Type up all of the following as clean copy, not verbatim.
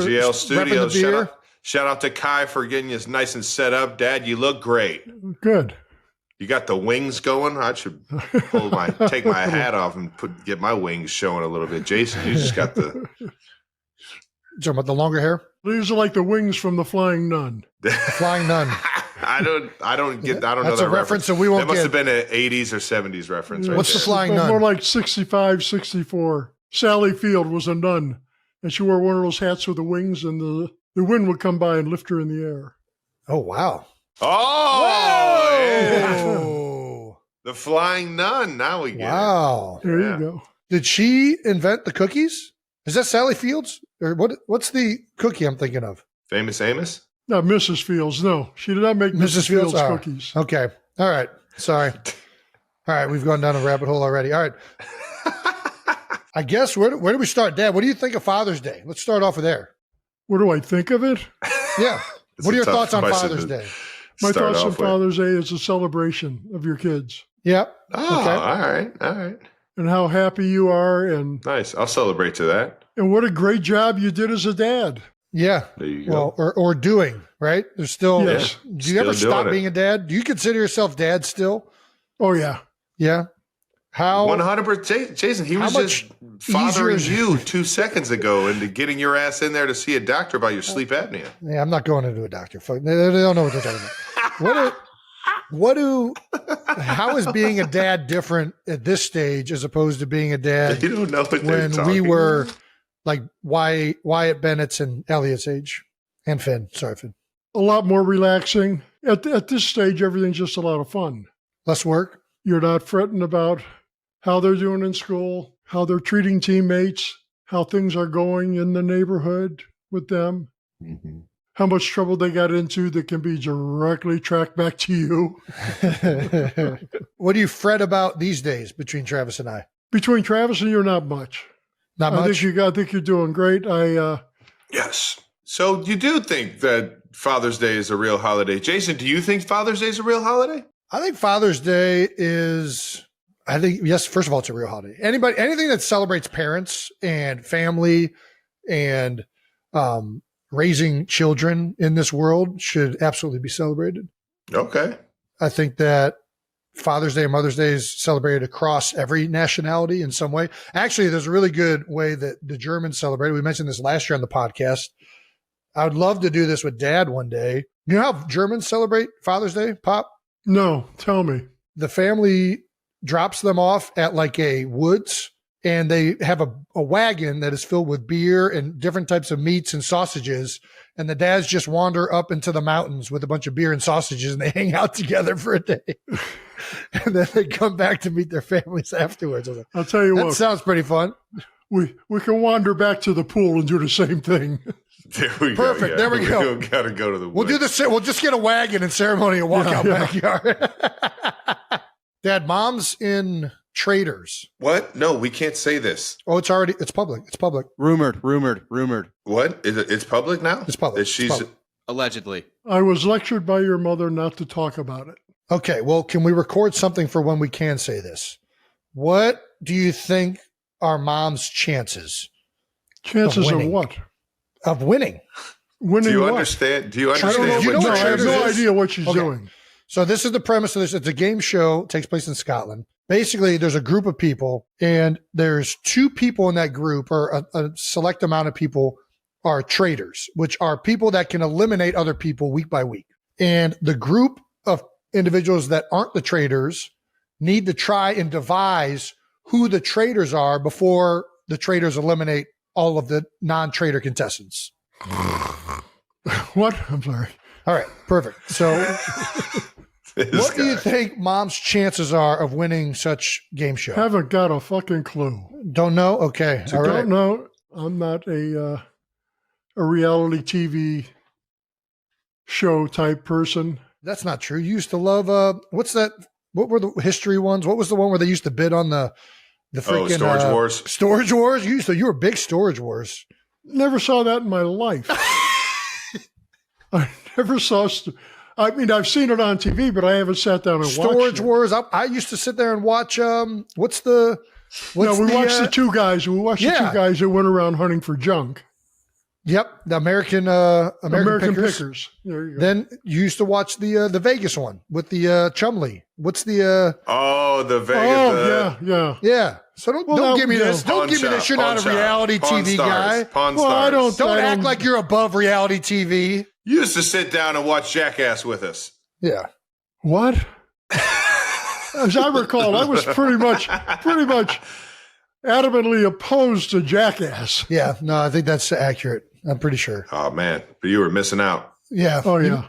GL Studios. beer. Shout out to Kai for getting you nice and set up. Dad, you look great. Good. You got the wings going. I should take my hat off and get my wings showing a little bit. Jason, you just got the. Talking about the longer hair? These are like the wings from the Flying Nun. The Flying Nun. I don't know That's that a reference that we won't That must get. have been an 80s or 70s reference. Right What's there. the Flying Nun? More like 65, 64. Sally Field was a nun, and she wore one of those hats with the wings, and the wind would come by and lift her in the air. Oh, wow. Oh, yeah. Whoa. The Flying Nun. Now we get Wow. There Yeah. you go. Did she invent the cookies? Is that Sally Fields? Or what's the cookie I'm thinking of? it. Famous Amos? No, Mrs. Fields. No, she did not make Mrs. Fields Oh, cookies. Okay. All right. Sorry. All right. We've gone down a rabbit hole already. All right. I guess where do we start? Dad, what do you think of Father's Day? Let's start off with there. What do I think of it? Yeah. It's What are a your tough thoughts on question Father's to Day? My start thoughts on off with. Father's Day is a celebration of your kids Yeah. Oh, Okay. all right. and how happy you are, and Nice. I'll celebrate to that. what a great job you did as a dad. Yeah. There you go. Well, or doing, right? There's still, Yes. do you Still ever stop doing it. being a dad? Do you consider yourself dad still? Oh, yeah. Yeah. How? 100%. Jason, he how was much just fathering easier is- you 2 seconds ago into getting your ass in there to see a doctor about your sleep apnea. Yeah, I'm not going into a doctor. Fuck, they don't know what they're talking about. How is being a dad different at this stage as opposed to being a dad You don't know what they're when talking we were about. like Wyatt Bennett's and Elliot's age? And Finn. Sorry, Finn. A lot more relaxing. At this stage, everything's just a lot of fun. Less work. You're not fretting about how they're doing in school, how they're treating teammates, how things are going in the neighborhood with them, how much trouble they got into that can be directly tracked back to you. What do you fret about these days between Travis and I? Between Travis and you, not much. Not I much. think you're doing great. Yes. So you do think that Father's Day is a real holiday. Jason, do you think Father's Day is a real holiday? I think Father's Day is, yes, first of all, it's a real holiday. Anything that celebrates parents and family and raising children in this world should absolutely be celebrated. Okay. I think that Father's Day and Mother's Day is celebrated across every nationality in some way. Actually, there's a really good way that the Germans celebrate. We mentioned this last year on the podcast. I would love to do this with Dad one day. You know how Germans celebrate Father's Day, Pop? No, tell me. The family drops them off at like a woods, and they have a wagon that is filled with beer and different types of meats and sausages. And the dads just wander up into the mountains with a bunch of beer and sausages, and they hang out together for a day. And then they come back to meet their families afterwards. I was like, I'll tell you that what, sounds pretty fun. we can wander back to the pool and do the same thing. There we Perfect. go. There we go. Gotta go to the We'll woods. do this. We'll just get a wagon and ceremony and walk out backyard. Dad, mom's in Traders. What? No, we can't say this. Oh, it's public. It's public. Rumored. What? Is it? It's public now? It's public. She's It's public. Allegedly. I was lectured by your mother not to talk about it. Okay. Well, can we record something for when we can say this? What do you think are mom's chances Chances of winning. what? of winning? Winning Do you what? understand? Do you I don't know. understand You know what what I have Traders no is? idea what she's Okay. doing. So this is the premise of this. It's a game show. It takes place in Scotland. Basically, there's a group of people, and there's two people in that group, or a select amount of people are traders, which are people that can eliminate other people week by week. And the group of individuals that aren't the traders need to try and devise who the traders are before the traders eliminate all of the non-trader contestants. What? I'm sorry. All right, perfect. So This what do you guy. think mom's chances are of winning such game show? Haven't got a fucking clue. Don't know? Okay. All right. Don't know. I'm not a reality TV show type person. That's not true. You used to love what's that? What were the history ones? What was the one where they used to bid on the freaking Storage Wars? Storage Wars? You were big Storage Wars. Never saw that in my life. I never saw. I mean, I've seen it on TV, but I haven't sat down and watched Storage it. Wars. I used to sit there and watch. What's the? No, we watched the two guys. We watched the yeah. two guys who went around hunting for junk. Yep, the American Pickers. There you go. Then you used to watch the Vegas one with the Chumley. What's the the Vegas. Oh, yeah. yeah. So don't give me this. Don't give me this. You're not a reality TV guy. Pawn Well, I Stars. don't- Don't act like you're above reality TV. You used to sit down and watch Jackass with us. Yeah. What? As I recall, I was pretty much adamantly opposed to Jackass. Yeah. No, I think that's accurate. I'm pretty sure. Oh man, but you were missing out. Yeah. Oh, yeah.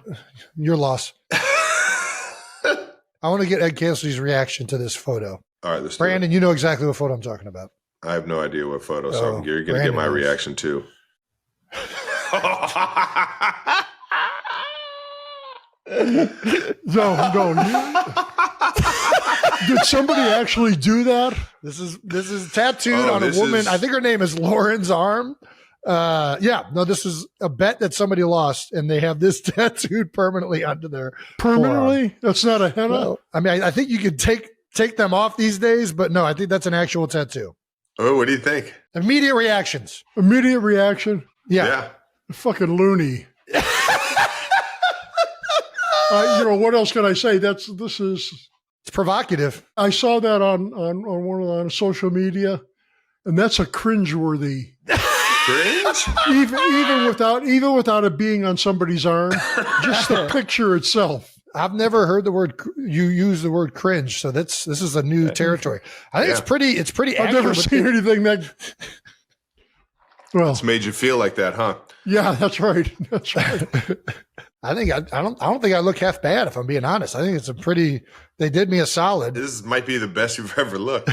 Your loss. I want to get Ed Kelce's reaction to this photo. All right, let's do it. Brandon, you know exactly what photo I'm talking about. I have no idea what photo, so Oh, you're going to get my Brandon is. reaction too. No. Did somebody actually do that? This is tattooed Oh, on a this woman. is- I think her name is Lauren's arm. This is a bet that somebody lost, and they have this tattooed permanently onto their Permanently? That's not a henna? Well, I mean, I think you could take them off these days, but no, I think that's an actual tattoo. Oh, what do you think? Immediate reactions. Immediate reaction? Yeah. Fucking loony. What else can I say? This is. It's provocative. I saw that on social media, and that's a cringeworthy. Cringe? even without it being on somebody's arm, just the picture itself. I've never heard you use the word cringe, so this is a new territory. I think it's pretty I've accurate. never seen anything that. Well, It's made you feel like that, huh? yeah, that's right. That's right. I don't think I look half bad, if I'm being honest. I think it's they did me a solid. This might be the best you've ever looked.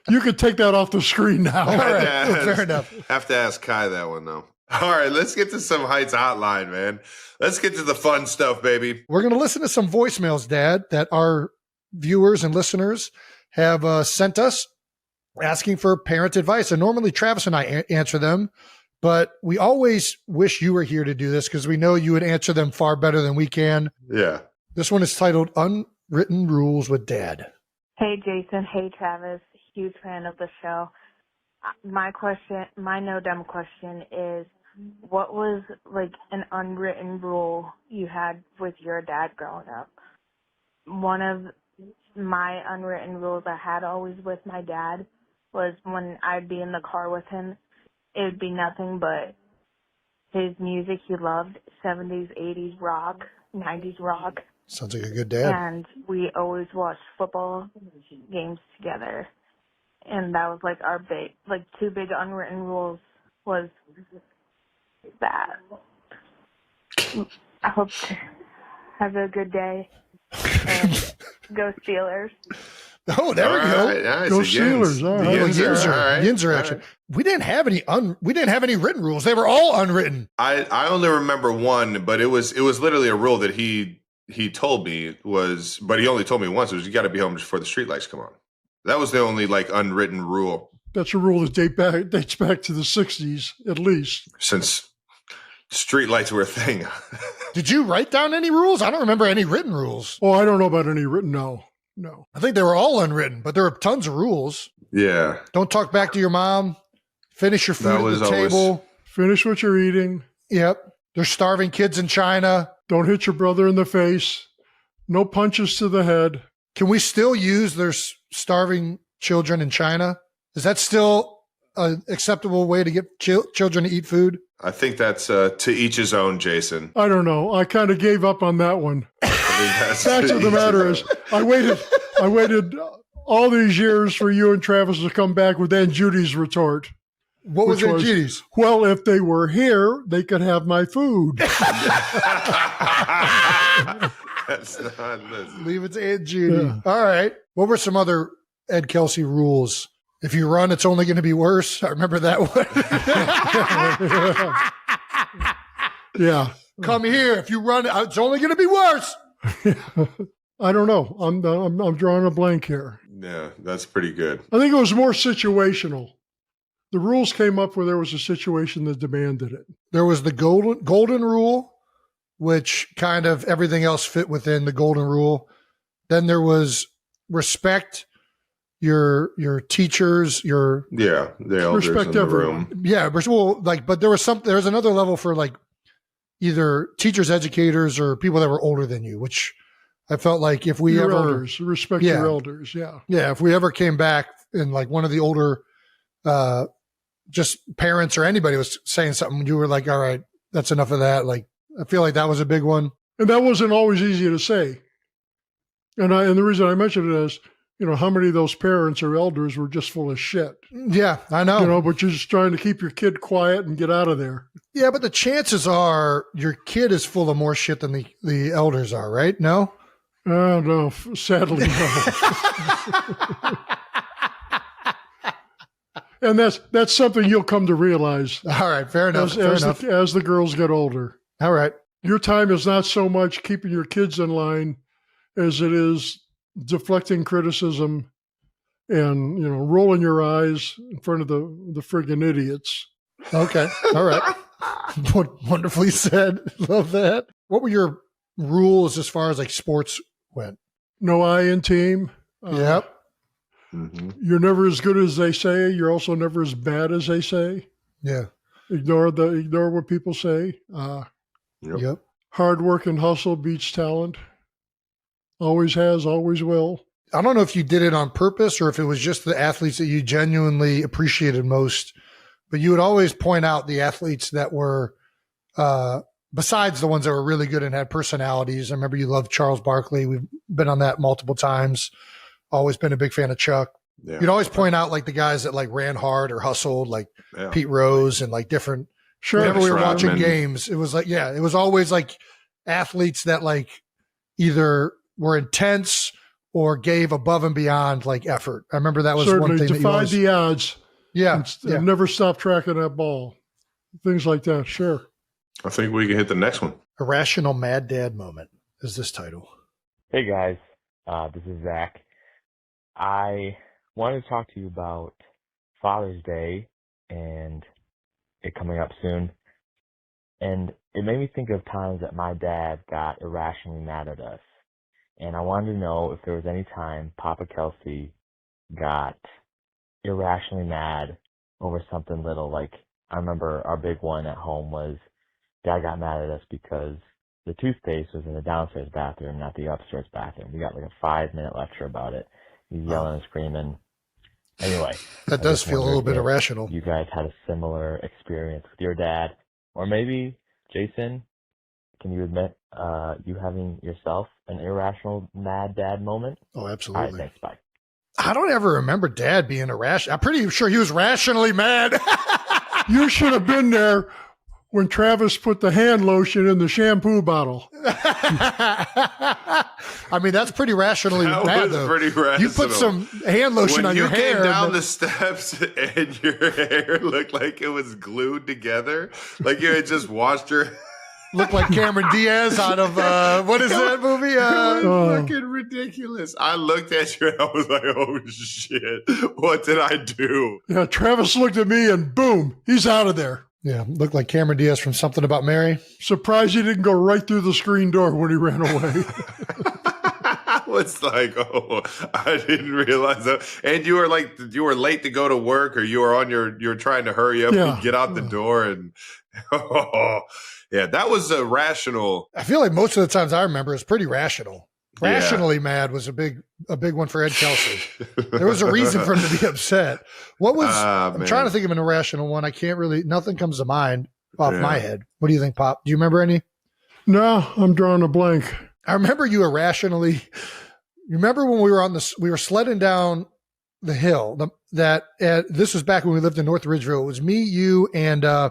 You could take that off the screen now. All right, fair enough. Have to ask Kai that one though. All right, let's get to some Heights Hotline, man. Let's get to the fun stuff, baby. We're going to listen to some voicemails, Dad, that our viewers and listeners have sent us asking for parent advice. And normally Travis and I answer them, but we always wish you were here to do this because we know you would answer them far better than we can. Yeah. This one is titled Unwritten Rules with Dad. Hey, Jason. Hey, Travis. Huge fan of the show. My no dumb question is, what was like an unwritten rule you had with your dad growing up? One of my unwritten rules I had always with my dad was when I'd be in the car with him, it would be nothing but his music he loved, 70s, 80s rock, 90s rock. Sounds like a good dad. And we always watched football games together. And that was like our two big unwritten rules was that. I hope to have a good day and go Steelers. Oh, there we go. Right, nice. Go The Steelers. Yins. All The right. Yins are- all right. Yins are All actually. right. We didn't have any written rules. They were all unwritten. I only remember one, but it was literally a rule that he told me but he only told me once. It was you got to be home before the streetlights come on. That was the only unwritten rule That's a rule that dates back to the 60s, at least. since streetlights were a thing. Did you write down any rules? I don't remember any written rules. Oh, I don't know about any written. No. I think they were all unwritten, but there are tons of rules. Yeah. Don't talk back to your mom. Finish your food That at was the always- table. Finish what you're eating. Yep. There's starving kids in China. Don't hit your brother in the face. No punches to the head. Can we still use there's starving children in China? Is that still an acceptable way to get children to eat food? I think that's to each his own, Jason. I don't know. I kind of gave up on that one. I think that's Fact to of the each matter his is, I waited all these years for you and Travis to come back with Aunt Judy's retort. What was Which it, was- Judy's? Well, if they were here, they could have my food. own. That's not listen. Leave it to Aunt Judy. Yeah. All right. What were some other Ed Kelce rules? If you run, it's only going to be worse. I remember that one. Yeah. Come here. If you run, it's only going to be worse. I don't know. I'm drawing a blank here. Yeah, that's pretty good. I think it was more situational. The rules came up where there was a situation that demanded it. There was the golden rule, which kind of everything else fit within the golden rule. Then there was respect your teachers, your the elders Respect in the everyone. room. but there was another level for like either teachers, educators, or people that were older than you, which I felt like if we Your ever elders, respect your elders. Yeah. yeah, if we ever came back and like one of the older just parents or anybody was saying something, you were like, all right, that's enough of that. Like, I feel like that was a big one. And that wasn't always easy to say. And the reason I mentioned it is, how many of those parents or elders were just full of shit? Yeah, I know. But you're just trying to keep your kid quiet and get out of there. Yeah, but the chances are your kid is full of more shit than the elders are, right? No? No, sadly, no. And that's something you'll come to realize. All right, fair enough. As the girls get older. All right. Your time is not so much keeping your kids in line as it is deflecting criticism and, rolling your eyes in front of the friggin' idiots. Okay. All right. Wonderfully said. Love that. What were your rules as far as like sports went? No I in team. Yep. You're never as good as they say. You're also never as bad as they say. Yeah. Ignore what people say. Yep. Hard work and hustle beats talent. Always has, always will. I don't know if you did it on purpose or if it was just the athletes that you genuinely appreciated most, but you would always point out the athletes that were, besides the ones that were really good and had personalities. I remember you loved Charles Barkley. We've been on that multiple times. Always been a big fan of Chuck. Yeah. You'd always point out like the guys that like ran hard or hustled, like Pete Rose and like different. Sure. Whenever we were watching games, it was like, it was always like athletes that like either were intense or gave above and beyond like effort. I remember that was Certainly one thing defied the odds. Yeah. And never stopped tracking that ball. Things like that. Sure. I think we can hit the next one. Irrational Mad Dad Moment is this title. Hey guys, this is Zach. I wanted to talk to you about Father's Day and it coming up soon. And it made me think of times that my dad got irrationally mad at us. And I wanted to know if there was any time Papa Kelce got irrationally mad over something little. Like, I remember our big one at home was Dad got mad at us because the toothpaste was in the downstairs bathroom, not the upstairs bathroom. We got like a 5-minute lecture about it. He's yelling and screaming. Anyway. That does feel a little bit irrational. You guys had a similar experience with your dad. Or maybe, Jason, can you admit you having yourself an irrational mad dad moment? Oh, absolutely. All right, thanks. Bye. I don't ever remember Dad being irrational. I'm pretty sure he was rationally mad. You should have been there when Travis put the hand lotion in the shampoo bottle. I mean, that's pretty rationally That mad, was though. pretty rational. You put some hand lotion on your hair. When you came down the steps and your hair looked like it was glued together, like you had just washed your Looked like Cameron Diaz out of, what is that movie? Fucking ridiculous. I looked at you and I was like, oh shit, what did I do? Yeah, Travis looked at me and boom, he's out of there. Yeah, looked like Cameron Diaz from Something About Mary. Surprised he didn't go right through the screen door when he ran away. I was like, oh, I didn't realize that. And you were late to go to work, or you were trying to hurry up and get out the door. And yeah, that was a rational. I feel like most of the times I remember it's pretty rational. Rationally mad was a big one for Ed Kelce. There was a reason for him to be upset. What was, I'm trying to think of an irrational one. I can't really, nothing comes to mind off my head. What do you think, Pop? Do you remember any? No, I'm drawing a blank. I remember you irrationally. You remember when we were sledding down the hill this was back when we lived in North Ridgeville. It was me, you, and, oh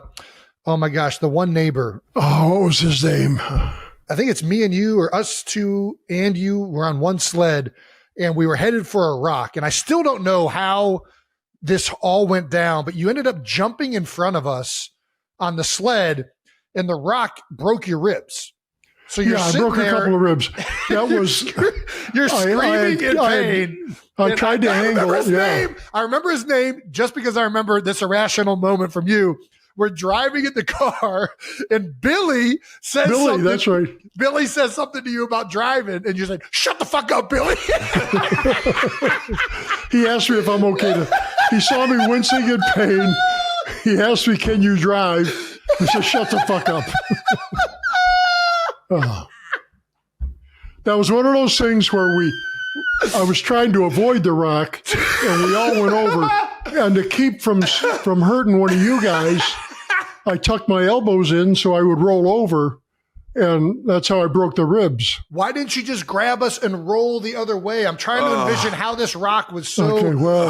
my gosh, the one neighbor. Oh, what was his name? I think it's me and you, or us two and you were on one sled and we were headed for a rock. And I still don't know how this all went down, but you ended up jumping in front of us on the sled and the rock broke your ribs. So you're I broke a couple of ribs. That was you're screaming in pain. I tried to angle. I remember his name just because I remember this irrational moment from you we're driving in the car, and Billy says something. That's right. Billy says something to you about driving, and you're like, "Shut the fuck up, Billy." He asked me if I'm okay he saw me wincing in pain. He asked me, "Can you drive?" I said, "Shut the fuck up." Oh. That was one of those things where I was trying to avoid the rock, and we all went over. And to keep from hurting one of you guys, I tucked my elbows in so I would roll over, and that's how I broke the ribs. Why didn't you just grab us and roll the other way? I'm trying to envision how this rock was so... Okay, well...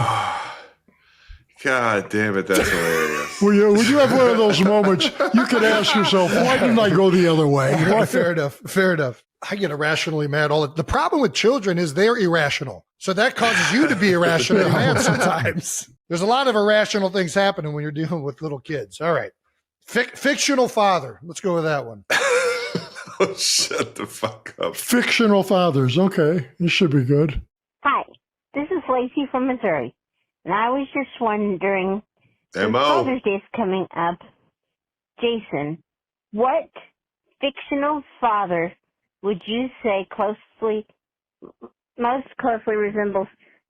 God damn it, that's hilarious. When you have one of those moments, you could ask yourself, why didn't I go the other way? Fair enough. I get irrationally mad all the problem with children is they're irrational. So that causes you to be irrationally mad sometimes. There's a lot of irrational things happening when you're dealing with little kids. All right. Fictional father. Let's go with that one. Oh, shut the fuck up. Fictional fathers. Okay. This should be good. Hi. This is Lacey from Missouri. And I was just wondering, since M.O. Father's Day is coming up, Jason, what fictional father would you say most closely resembles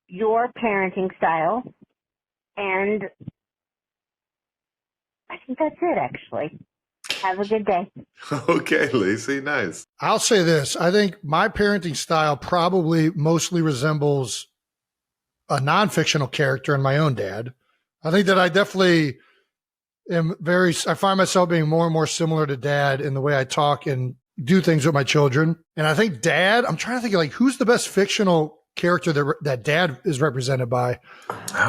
your parenting style? And I think that's it, actually. Have a good day. Okay, Lacey, nice. I'll say this. I think my parenting style probably mostly resembles a non-fictional character in my own dad. I think that I definitely I find myself being more and more similar to dad in the way I talk and do things with my children. And I think dad, I'm trying to think of like, who's the best fictional character that dad is represented by?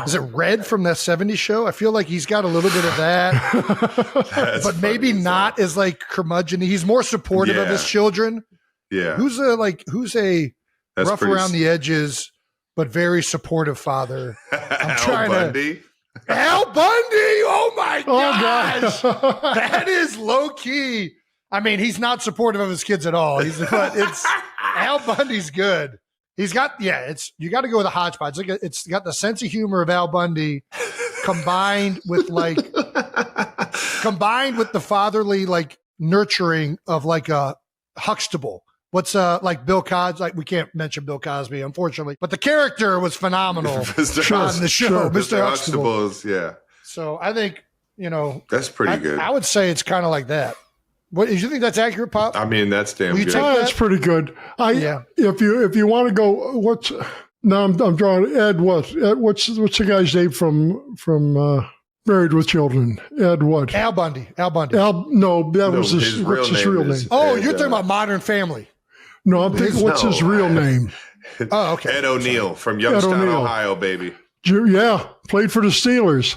Is it Red from that 70s show? I feel like he's got a little bit of that, but maybe not as like curmudgeon. He's more supportive of his children. Yeah. Who's a rough around the edges, but very supportive father? I'm trying Bundy? Al Bundy. Oh my gosh. That is low key. I mean, he's not supportive of his kids at all. But it's Al Bundy's good. He's got, you got to go with a hodgepodge. It's got the sense of humor of Al Bundy combined with the fatherly, like nurturing of like a Huxtable. What's like Bill Cosby? Like we can't mention Bill Cosby, unfortunately, but the character was phenomenal on the show. Sure. Mr. Huxtable is, yeah. So I think, that's pretty good. I would say it's kind of like that. What do you think that's accurate, Pop? I mean, that's damn good. That's pretty good. If you want to go, I'm drawing Ed. What's the guy's name from Married with Children? Ed what? Al Bundy. Was his real name. Oh, you're talking about Modern Family. No, I'm thinking what's his real name? Oh, okay. Ed O'Neill from Youngstown, Ohio, baby. Yeah, played for the Steelers.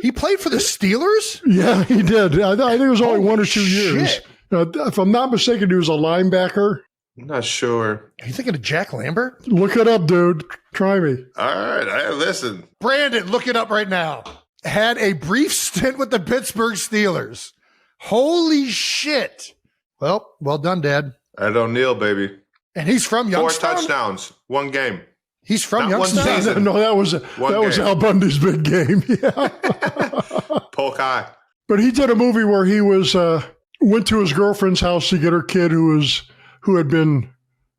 He played for the Steelers? Yeah, he did. I think it was only 1 or 2 years. If I'm not mistaken, he was a linebacker. I'm not sure. Are you thinking of Jack Lambert? Look it up, dude. Try me. All right. Listen. Brandon, look it up right now. Had a brief stint with the Pittsburgh Steelers. Holy shit. Well done, Dad. Ed O'Neill, baby. And he's from Youngstown? 4 touchdowns, 1 game. He's from Not Youngstown? 1 season. No, that was Al Bundy's big game. Yeah. Polk High. But he did a movie where he went to his girlfriend's house to get her kid who had been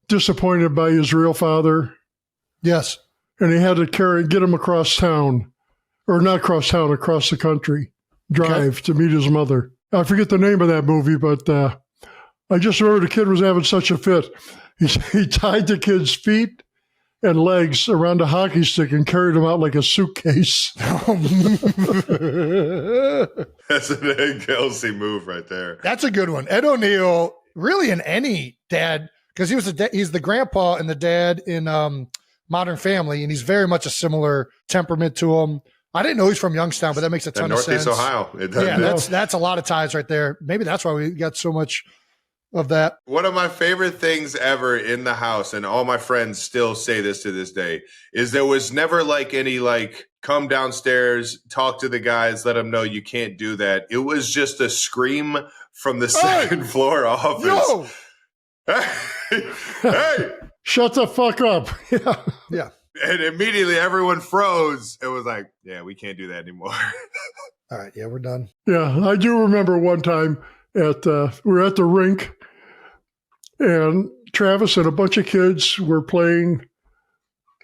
disappointed by his real father. Yes. And he had to get him across town, or not across town, across the country, drive to meet his mother. I forget the name of that movie, but I just remember the kid was having such a fit. He tied the kid's feet and legs around a hockey stick and carried him out like a suitcase. That's an Ed Kelce move right there. That's a good one. Ed O'Neill, really in any dad, because he's the grandpa and the dad in Modern Family, and he's very much a similar temperament to him. I didn't know he's from Youngstown, but that makes a ton of sense. Northeast Ohio. That's a lot of ties right there. Maybe that's why we got so much of that. One of my favorite things ever in the house, and all my friends still say this to this day, is there was never like any come downstairs, talk to the guys, let them know you can't do that. It was just a scream from the second floor office. Yo! Hey! Shut the fuck up. Yeah. And immediately everyone froze. It was like, yeah, we can't do that anymore. All right. Yeah, we're done. Yeah, I do remember one time we were at the rink, and Travis and a bunch of kids were playing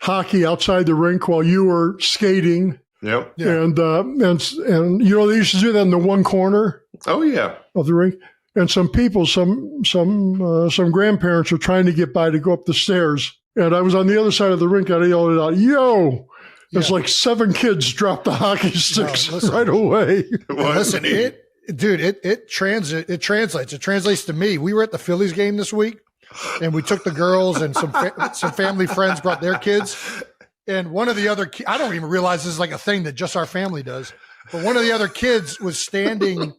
hockey outside the rink while you were skating. Yep. Yeah. And you know, they used to do that in the one corner Oh yeah. of the rink. And some people, some grandparents were trying to get by to go up the stairs. And I was on the other side of the rink, and I yelled out, "Yo!" It's like 7 kids dropped the hockey sticks right away. Listen, it translates. It translates to me. We were at the Phillies game this week, and we took the girls, and some family friends brought their kids. And one of the other, I don't even realize this is like a thing that just our family does. But one of the other kids was standing,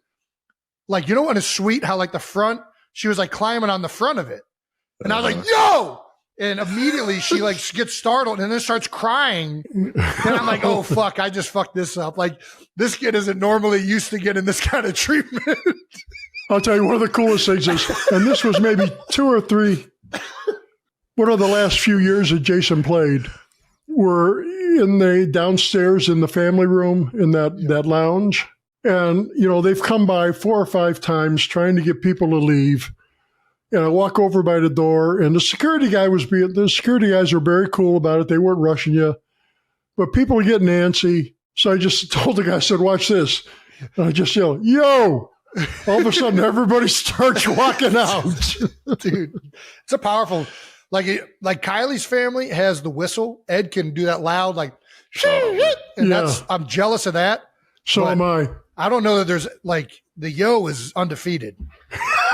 like, you know, in a suite, how like the front, she was like climbing on the front of it. And I was like, "Yo!" And immediately she like gets startled and then starts crying. And I'm like, "Oh, fuck, I just fucked this up." Like, this kid isn't normally used to getting this kind of treatment. I'll tell you, one of the coolest things is, and this was maybe 2 or 3, one of the last few years that Jason played, were in the downstairs in the family room in that lounge. And, you know, they've come by 4 or 5 times trying to get people to leave. And I walk over by the door, and the security guys were very cool about it. They weren't rushing you. But people were getting antsy. So I just told the guy, I said, "Watch this." And I just yelled, "Yo!" All of a sudden, everybody starts walking out. Dude, it's a powerful, like Kylie's family has the whistle. Ed can do that loud, like, and I'm jealous of that. So am I. I don't know that there's like the yo is undefeated.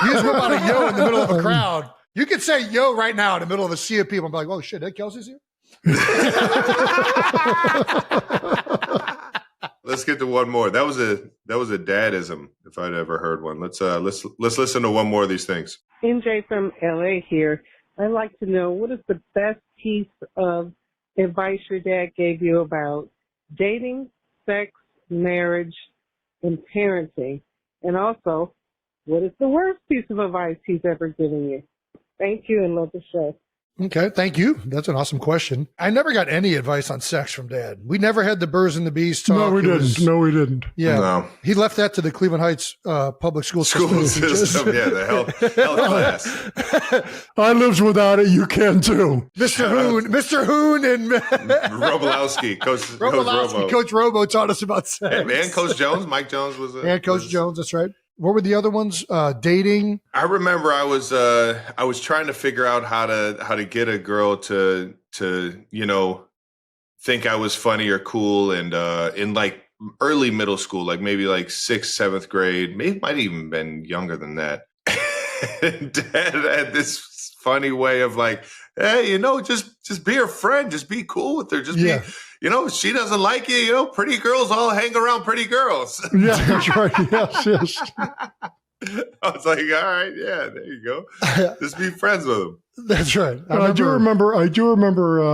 You just whip out a yo in the middle of a crowd. You could say yo right now in the middle of a sea of people and be like, "Oh shit, Ed Kelce's here." Let's get to one more. That was a dadism, if I'd ever heard one. Let's listen to one more of these things. MJ from LA here. I'd like to know, what is the best piece of advice your dad gave you about dating, sex, marriage, and parenting? And also, what is the worst piece of advice he's ever given you? Thank you, and love the show. Okay, thank you. That's an awesome question. I never got any advice on sex from Dad. We never had the birds and the bees talk. No, we didn't. Yeah, no. He left that to the Cleveland Heights public school system. Yeah, the health class. I lived without it. You can too. Mr. Hoon, and Robolowski, Coach Robo taught us about sex. And Coach Jones, Mike Jones and Coach Jones. That's right. What were the other ones? Dating. I remember I was trying to figure out how to get a girl to think I was funny or cool, and in like early middle school, like maybe like 6th, 7th grade, maybe might even been younger than that. And Dad had this funny way of like, "Hey, just be her friend, just be cool with her, just be." She doesn't like you, pretty girls all hang around pretty girls. Yeah, that's right. Yes. I was like, all right, yeah, there you go. Just be friends with them. That's right. I do remember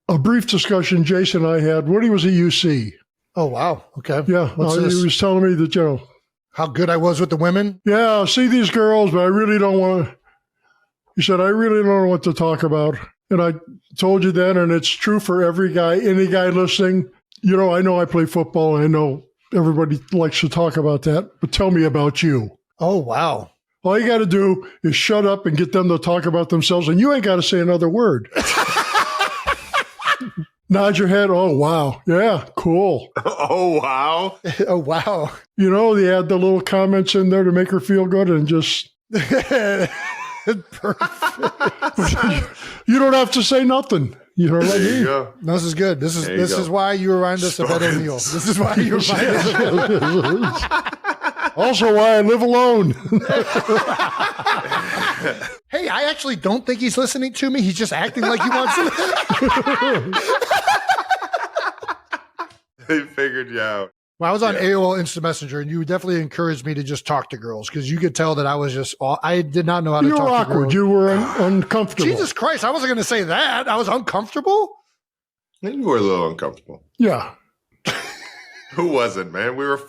a brief discussion Jason and I had when he was at UC. Oh, wow. Okay. Yeah. He was telling me that, how good I was with the women. Yeah, I see these girls, but I really don't want to. He said, "I really don't know what to talk about." And I told you that, and it's true for every guy, any guy listening. I know I play football, and I know everybody likes to talk about that, but tell me about you. Oh, wow. All you got to do is shut up and get them to talk about themselves, and you ain't got to say another word. Nod your head. Oh, wow. Yeah, cool. Oh, wow. Oh, wow. They add the little comments in there to make her feel good and just... Perfect. You don't have to say nothing. You know what I mean? Go. This is good. This is why you remind us of Ed O'Neill. This is why you remind us. Also why I live alone. Hey, I actually don't think he's listening to me. He's just acting like he wants to. They figured you out. Well, I was on AOL Instant Messenger, and you definitely encouraged me to just talk to girls because you could tell that I was I did not know how to talk to girls. You were awkward. You were uncomfortable. Jesus Christ, I wasn't going to say that. I was uncomfortable. You were a little uncomfortable. Yeah. Who was it, man? We were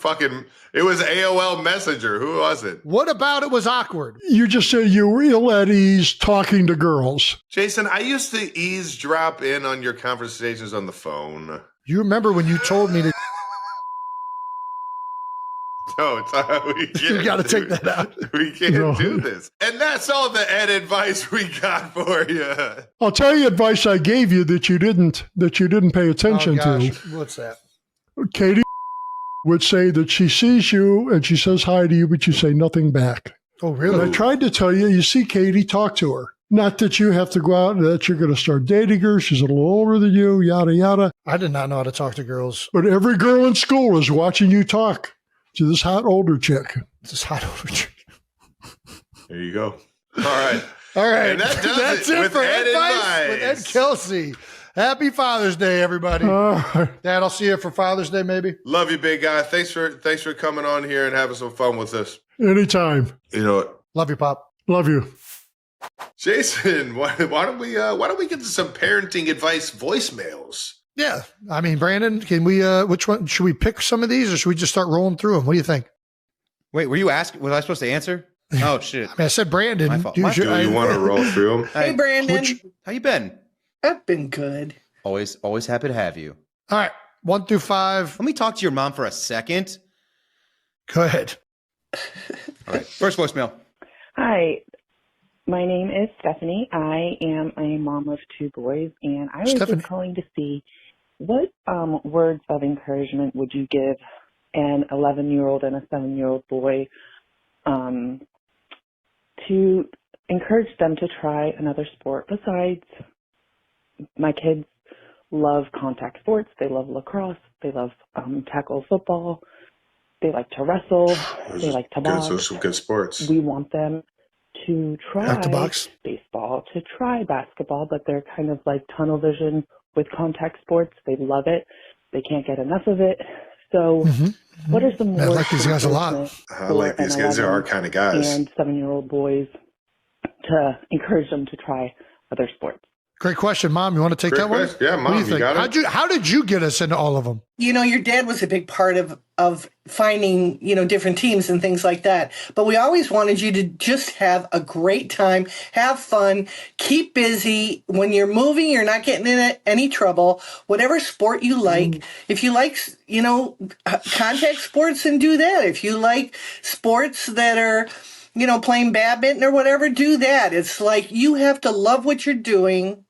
it was AOL Messenger. Who was it? What about it was awkward? You just said you were ill at ease talking to girls. Jason, I used to eavesdrop in on your conversations on the phone. You remember when you told me to... don't. You got to take that out. We can't do this. And that's all the ed advice we got for you. I'll tell you advice I gave you that you didn't pay attention to. What's that? Katie would say that she sees you and she says hi to you, but you say nothing back. Oh, really? And I tried to tell you, you see Katie, talk to her. Not that you have to go out and that you're going to start dating her. She's a little older than you, yada, yada. I did not know how to talk to girls. But every girl in school is watching you talk to this hot older chick. This hot older chick. There you go. All right. All right. And that's it with for Ed Advice with Ed Kelce. Happy Father's Day, everybody. Dad, I'll see you for Father's Day, maybe. Love you, big guy. Thanks for coming on here and having some fun with us. Anytime. You know what? Love you, Pop. Love you. Jason, why don't we get to some parenting advice voicemails? Yeah. I mean, Brandon, can we which one should we pick some of these or should we just start rolling through them? What do you think? Wait, were you asking? Was I supposed to answer? Oh shit! I mean, I said Brandon. My fault. Do you want to roll through them? Hey, Brandon. How you been? I've been good. Always happy to have you. All right, 1 through 5. Let me talk to your mom for a second. Go ahead. All right, first voicemail. Hi, my name is Stephanie. I am a mom of 2 boys, and I was just calling to see what words of encouragement would you give an 11-year-old and a 7-year-old boy to encourage them to try another sport besides. My kids love contact sports. They love lacrosse. They love tackle football. They like to wrestle. They like to box. Those are some good sports. We want them to try baseball, to try basketball, but they're kind of like tunnel vision with contact sports. They love it. They can't get enough of it. So what are some I like these guys a lot. I like these guys. They're our kind of guys. And 7-year-old boys to encourage them to try other sports. Great question, Mom. You want to take that one? Yeah, Mom, what do you think? got it. How did you get us into all of them? You know, your dad was a big part of finding, different teams and things like that. But we always wanted you to just have a great time, have fun, keep busy. When you're moving, you're not getting in any trouble. Whatever sport you like, if you like, contact sports, and do that. If you like sports that are, playing badminton or whatever, do that. It's like you have to love what you're doing.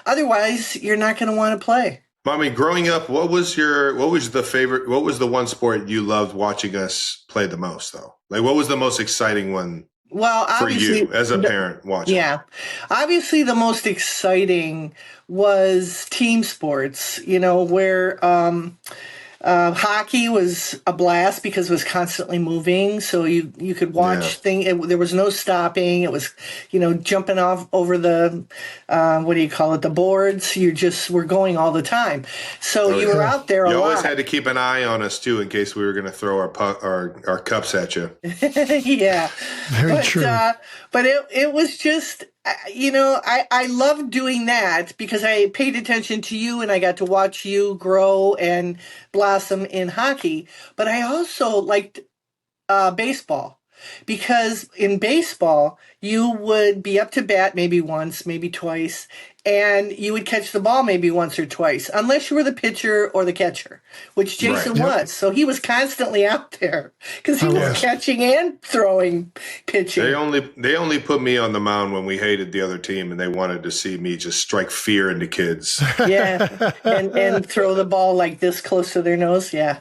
Otherwise, you're not going to want to play. Mommy, growing up, what was the one sport you loved watching us play the most, though? Like, what was the most exciting one for you as a parent watching? Yeah. Obviously, the most exciting was team sports, where hockey was a blast because it was constantly moving. So you could watch things. There was no stopping. It was, jumping off over the, the boards. You just were going all the time. So you were out there a lot. You always had to keep an eye on us, too, in case we were going to throw our cups at you. Yeah. Very true. But it was just, I loved doing that because I paid attention to you and I got to watch you grow and blossom in hockey. But I also liked baseball because in baseball, you would be up to bat maybe once, maybe twice, and you would catch the ball maybe once or twice, unless you were the pitcher or the catcher, which Jason was. So he was constantly out there because he was catching and throwing, pitching. They only put me on the mound when we hated the other team and they wanted to see me just strike fear into kids. Yeah, and throw the ball like this close to their nose. Yeah,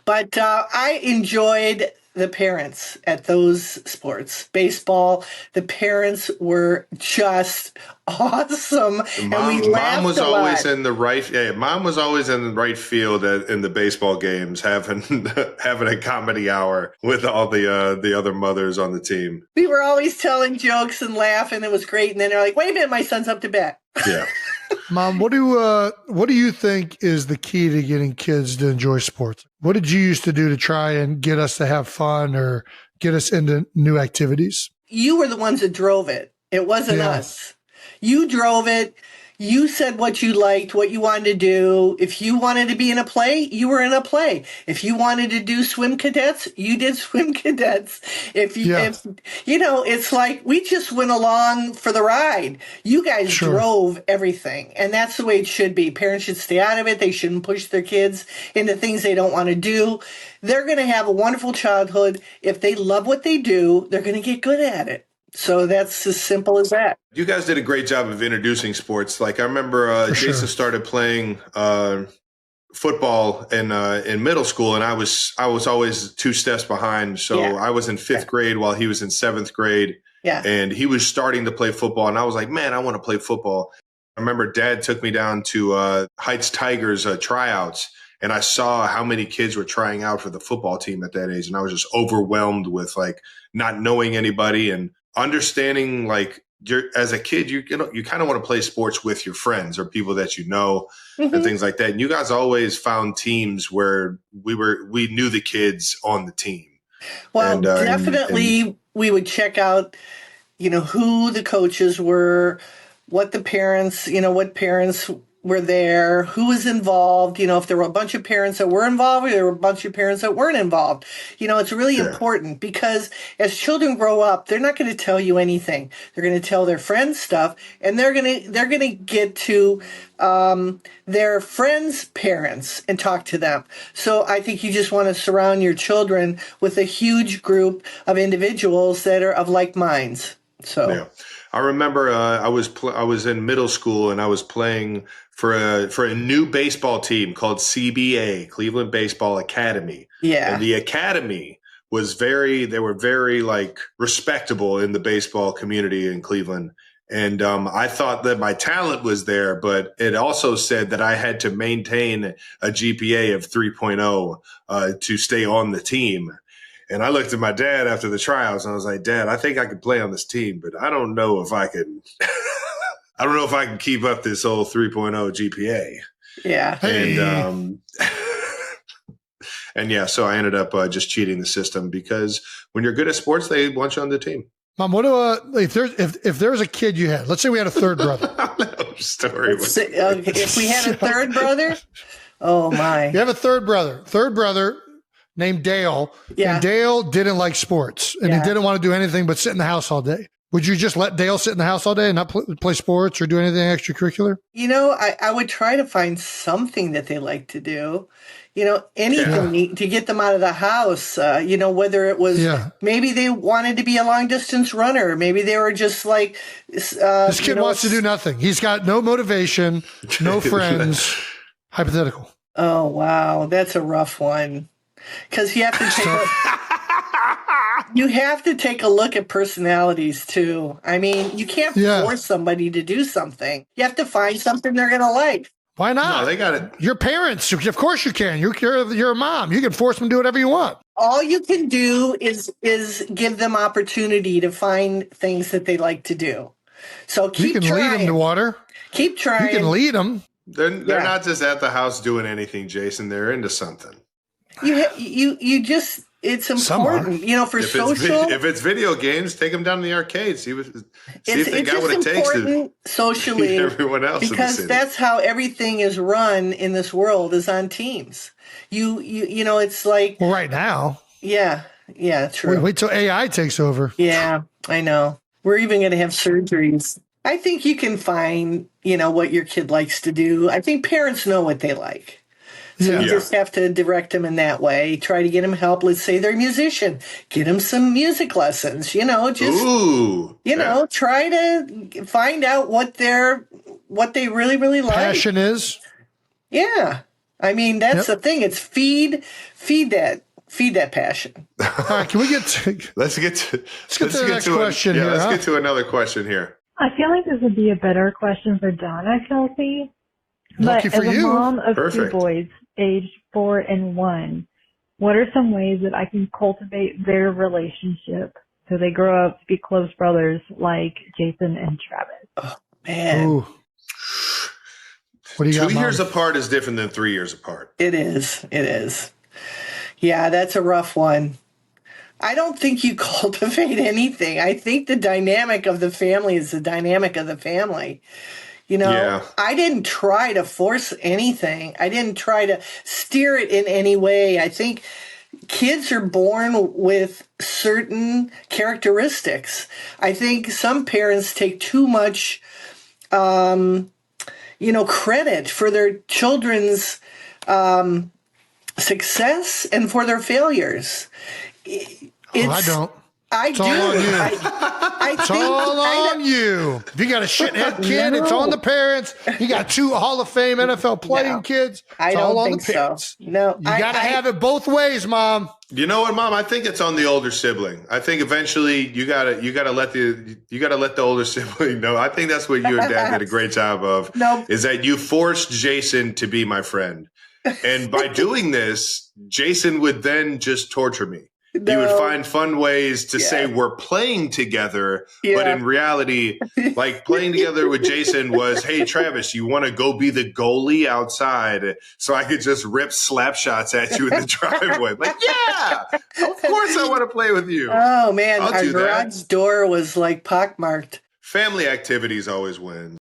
but I enjoyed the parents at those sports. Baseball, the parents were just awesome. And we laughed Mom was a lot. always in the right. Yeah, Mom was always in the right field in the baseball games, having a comedy hour with all the other mothers on the team. We were always telling jokes and laughing. It was great. And then they're like, "Wait a minute, my son's up to bat." Yeah. Mom, what do you think is the key to getting kids to enjoy sports? What did you used to do to try and get us to have fun or get us into new activities? You were the ones that drove it. It wasn't us. You drove it. You said what you liked, what you wanted to do. If you wanted to be in a play, you were in a play. If you wanted to do swim cadets, you did swim cadets. If it's like we just went along for the ride. You guys drove everything, and that's the way it should be. Parents should stay out of it. They shouldn't push their kids into things they don't want to do. They're going to have a wonderful childhood. If they love what they do, they're going to get good at it. So that's as simple as that. You guys did a great job of introducing sports. Like I remember Jason started playing football in middle school, and I was always 2 steps behind. So I was in 5th grade while he was in 7th grade. Yeah. And he was starting to play football, and I was like, man, I want to play football. I remember Dad took me down to Heights Tigers tryouts, and I saw how many kids were trying out for the football team at that age, and I was just overwhelmed with like not knowing anybody and understanding like as a kid, you kind of want to play sports with your friends or people that you know and things like that. And you guys always found teams where we knew the kids on the team. Well, and, definitely we would check out, who the coaches were, what parents were there, who was involved, if there were a bunch of parents that were involved, or there were a bunch of parents that weren't involved. It's really important because as children grow up, they're not going to tell you anything. They're going to tell their friends stuff, and they're going to get to their friends' parents and talk to them. So I think you just want to surround your children with a huge group of individuals that are of like minds. So yeah. I remember I was in middle school, and I was playing for a new baseball team called CBA, Cleveland Baseball Academy. Yeah. And the academy they were very like respectable in the baseball community in Cleveland. And I thought that my talent was there, but it also said that I had to maintain a GPA of 3.0 to stay on the team. And I looked at my dad after the trials, and I was like, Dad, I think I could play on this team, but I don't know if I can. I don't know if I can keep up this whole 3.0 GPA. Yeah. And so I ended up just cheating the system because when you're good at sports, they want you on the team. Mom, what do if there's a kid you had? Let's say we had a third brother. If we had a third brother, oh my! You have a third brother named Dale. Yeah. And Dale didn't like sports, and he didn't want to do anything but sit in the house all day. Would you just let Dale sit in the house all day and not play sports or do anything extracurricular? I would try to find something that they like to do. Anything to get them out of the house. Whether it was maybe they wanted to be a long distance runner. Maybe they were just like this kid wants to do nothing. He's got no motivation, no friends. Hypothetical. Oh wow, that's a rough one. Because you have to take a look at personalities too. I mean, you can't force somebody to do something. You have to find something they're going to like. Why not? No, they got it. Your parents, of course you can. You're a mom. You can force them to do whatever you want. All you can do is give them opportunity to find things that they like to do. So keep trying. You can lead them to water. Keep trying. You can lead them. They're not just at the house doing anything, Jason. They're into something. You just, it's important, for social. If it's video games, take them down to the arcade. See if they got what it takes to socially beat everyone else. Because that's how everything is run in this world, is on teams. It's like. Well, right now. Yeah, true. Wait till AI takes over. Yeah, I know. We're even going to have surgeries. I think you can find, what your kid likes to do. I think parents know what they like. So you just have to direct them in that way. Try to get them help. Let's say they're a musician. Get them some music lessons. Try to find out what they really, really like. Passion is. Yeah. I mean, that's the thing. It's feed that passion. All right, can we get to let's get to the next question here. Let's get to another question here. I feel like this would be a better question for Donna, Kelce. Lucky but for as a you. mom of Perfect. 2 boys, aged 4 and 1, what are some ways that I can cultivate their relationship so they grow up to be close brothers like Jason and Travis? Oh, man. Ooh. What do you got, 2 Mom? years apart is different than 3 years apart. It is. Yeah, that's a rough one. I don't think you cultivate anything. I think the dynamic of the family is the dynamic of the family. Yeah. I didn't try to force anything. I didn't try to steer it in any way. I think kids are born with certain characteristics. I think some parents take too much, credit for their children's success and for their failures. I don't. I It's do. all on you. I It's think all on you. If you got a shithead kid, it's on the parents. You got 2 Hall of Fame NFL playing kids. It's I all don't on think the parents. so. No, You got to have it both ways, Mom. You know what, Mom? I think it's on the older sibling. I think eventually you gotta let the older sibling know. I think that's what you and Dad did a great job of. Nope. Is that you forced Jason to be my friend, and by doing this, Jason would then just torture me. He would find fun ways to say we're playing together, but in reality, like playing together with Jason was, hey, Travis, you want to go be the goalie outside so I could just rip slap shots at you in the driveway? Like, yeah, of course I want to play with you. Oh, man. I'll Our do that. garage door was like pockmarked. Family activities always win.